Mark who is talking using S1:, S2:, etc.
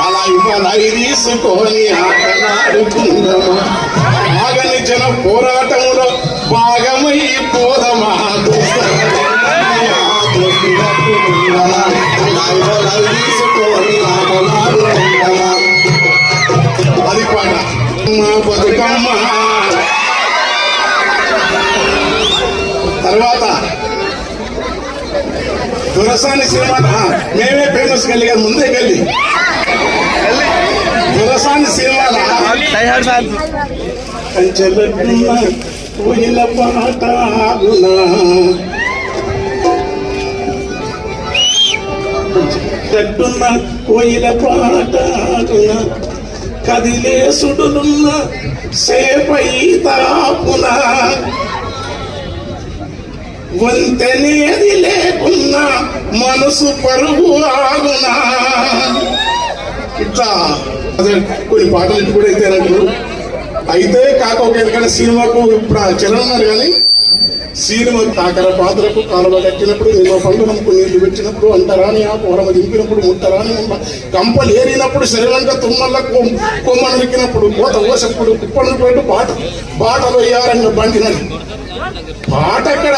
S1: అలా ఇవాళ తీసుకొని ఆటలాడుకుందామా ఆగని జన పోరాటంలో భాగమైపోదమా తీసుకొని ఆటలాడుకుందామా అది పాట బతుకమ్మ. తర్వాత దొరసాని సినిమా మేమే ఫేమస్ కలిగా ముందే వెళ్ళి దొరసాని సినిమాల కంచెబెట్టున్న కోయిల పాట కట్టున్న కోయిల పాట కదిలే సుడులున్న సేపై తాపున వంతెనేది లేకున్నా మనసు పరుగు ఆగునా. ఇట్లా అదే కొన్ని పాటలు ఇప్పుడు అయితే అంటారు. అయితే కాకపోతే ఎందుకంటే సినిమాకు ఇప్పుడు చలనున్నారు కానీ సినిమా కాకర పాత్రకు కాలువ కట్టినప్పుడు నిల్వ పండు నమ్ముకు నీళ్లు పెట్టినప్పుడు అంటరాని ఆ కూరమ దింపినప్పుడు ముట్టరాని కంపలు ఏరినప్పుడు శరీరంగా తుమ్మల్ల కొమ్మను ఎక్కినప్పుడు కోత ఓసప్పుడు కుప్పను పెట్టు బాటలో వేయారంగా బండినది పాట ఎక్కడ